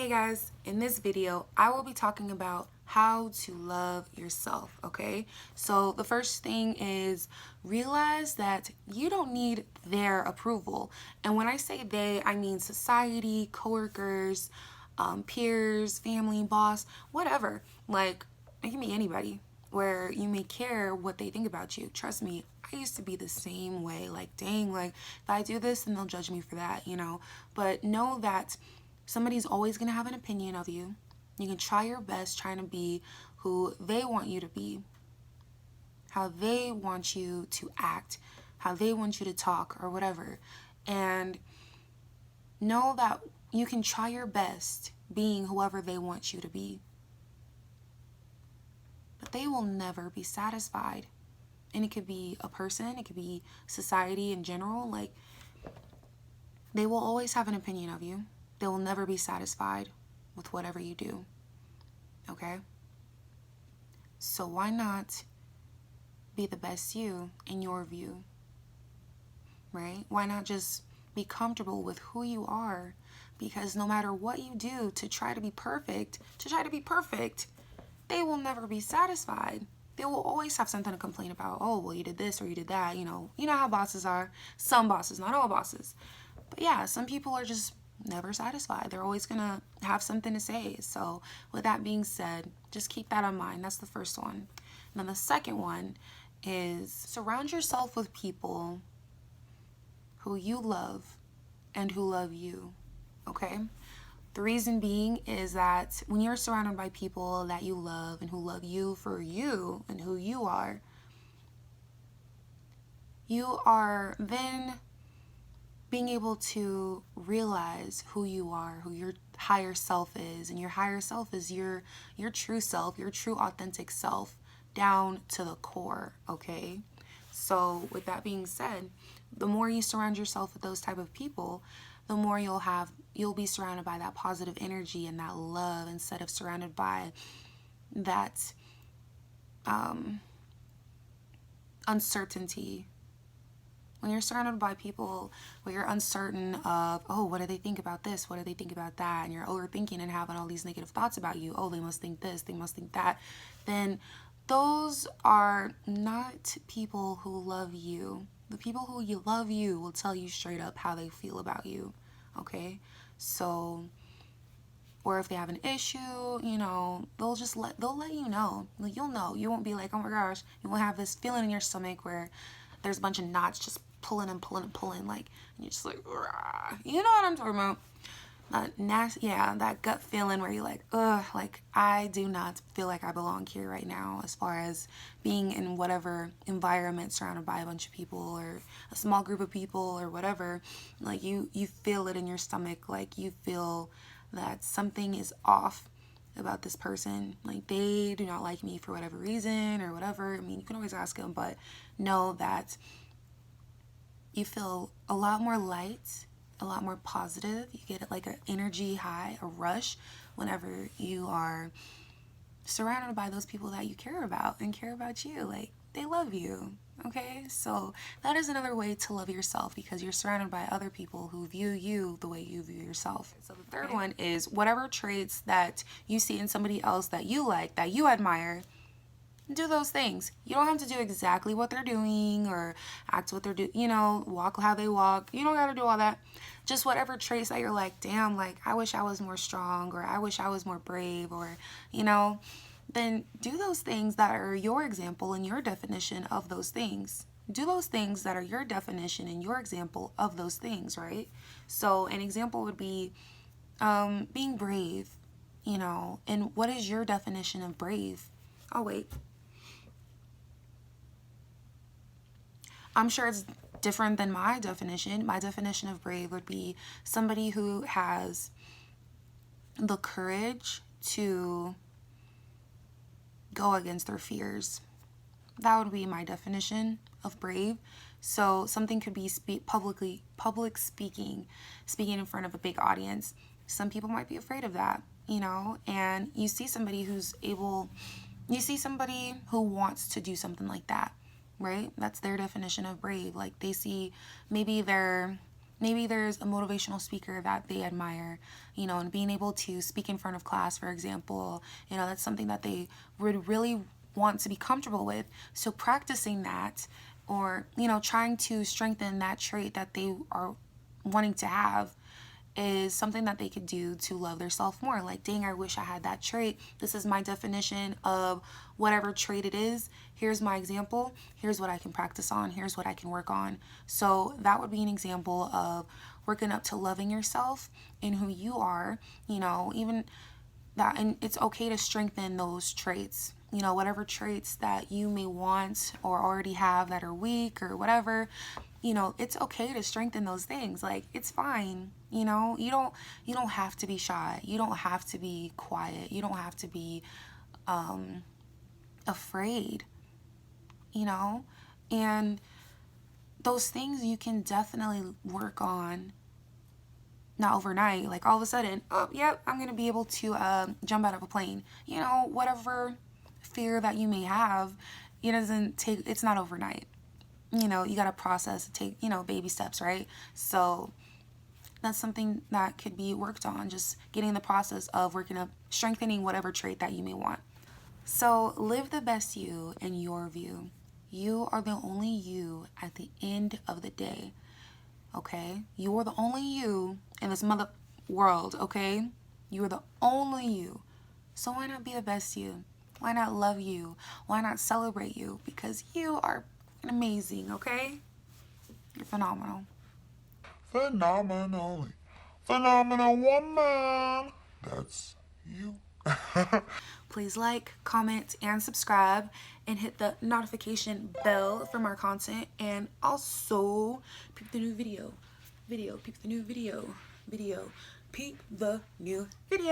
Hey guys, in this video, I will be talking about how to love yourself, okay? So the first thing is realize that you don't need their approval. And when I say they, I mean society, coworkers, peers, family, boss, whatever. Like, it can be anybody where you may care what they think about you. Trust me, I used to be the same way. Like, dang, like if I do this, then they'll judge me for that, you know? But know that somebody's always going to have an opinion of you. You can try your best trying to be who they want you to be, how they want you to act, how they want you to talk or whatever. And know that you can try your best being whoever they want you to be. But they will never be satisfied. And it could be a person, it could be society in general. Like, they will always have an opinion of you. They will never be satisfied with whatever you do, okay? So why not be the best you in your view, right? Why not just be comfortable with who you are? Because no matter what you do to try to be perfect, they will never be satisfied. They will always have something to complain about. Oh, well, you did this or you did that, you know how bosses are. Some bosses, not all bosses. But yeah, some people are just never satisfied. They're always gonna have something to say. So with that being said, just keep that in mind. That's the first one. And then the second one is surround yourself with people who you love and who love you, okay? The reason being is that when you're surrounded by people that you love and who love you for you and who you are then being able to realize who you are, who your higher self is. And your higher self is your true self, your true authentic self, down to the core, okay? So with that being said, the more you surround yourself with those type of people, the more you'll be surrounded by that positive energy and that love, instead of surrounded by that uncertainty. When you're surrounded by people where you're uncertain of, oh, what do they think about this? What do they think about that? And you're overthinking and having all these negative thoughts about you. Oh, they must think this, they must think that. Then those are not people who love you. The people who love you will tell you straight up how they feel about you, okay? So, or if they have an issue, they'll let you know. Like, you'll know. You won't be like, oh my gosh, you won't have this feeling in your stomach where there's a bunch of knots just pulling and pulling and pulling, like, and you're just like, rah. You know what I'm talking about? That nasty, yeah, that gut feeling where you're like, ugh, like, I do not feel like I belong here right now, as far as being in whatever environment surrounded by a bunch of people or a small group of people or whatever. Like, you feel it in your stomach, like, you feel that something is off about this person. Like, they do not like me for whatever reason or whatever. I mean, you can always ask them, but know that you feel a lot more light, a lot more positive. You get like an energy high, a rush, whenever you are surrounded by those people that you care about and care about you. Like, they love you, okay? So that is another way to love yourself, because you're surrounded by other people who view you the way you view yourself. So the third one is whatever traits that you see in somebody else that you like, that you admire, do those things. You don't have to do exactly what they're doing or act what they're doing, walk how they walk. You don't got to do all that. Just whatever traits that you're like, damn, like, I wish I was more strong, or I wish I was more brave, or, then do those things that are your example and your definition of those things. Do those things that are your definition and your example of those things, right? So an example would be being brave, and what is your definition of brave? Oh, wait. I'm sure it's different than my definition. My definition of brave would be somebody who has the courage to go against their fears. That would be my definition of brave. So something could be public speaking in front of a big audience. Some people might be afraid of that, and you see somebody who wants to do something like that, right? That's their definition of brave. Like, they see maybe they're maybe there's a motivational speaker that they admire, you know, and being able to speak in front of class, for example, you know, that's something that they would really want to be comfortable with. So practicing that, or, you know, trying to strengthen that trait that they are wanting to have, is something that they could do to love their self more. Like, dang, I wish I had that trait. This is my definition of whatever trait it is. Here's my example. Here's what I can practice on. Here's what I can work on. So that would be an example of working up to loving yourself and who you are, you know, even that. And it's okay to strengthen those traits, you know, whatever traits that you may want or already have that are weak or whatever. You know, it's okay to strengthen those things. Like, it's fine. You know, you don't have to be shy. You don't have to be quiet. You don't have to be afraid, you know, and those things you can definitely work on, not overnight, like all of a sudden, oh, yep, I'm going to be able to jump out of a plane. You know, whatever fear that you may have, it's not overnight. You know, you got to process, take, you know, baby steps, right? So that's something that could be worked on, just getting the process of working up, strengthening whatever trait that you may want. So live the best you in your view. You are the only you at the end of the day, okay? You are the only you in this mother world, okay? You are the only you. So why not be the best you? Why not love you? Why not celebrate you? Because you are amazing, okay? You're phenomenal. Phenomenally. Phenomenal woman. That's you. Please like, comment, and subscribe, and hit the notification bell for more content. And also, peep the new video. Peep the new video. Peep the new video.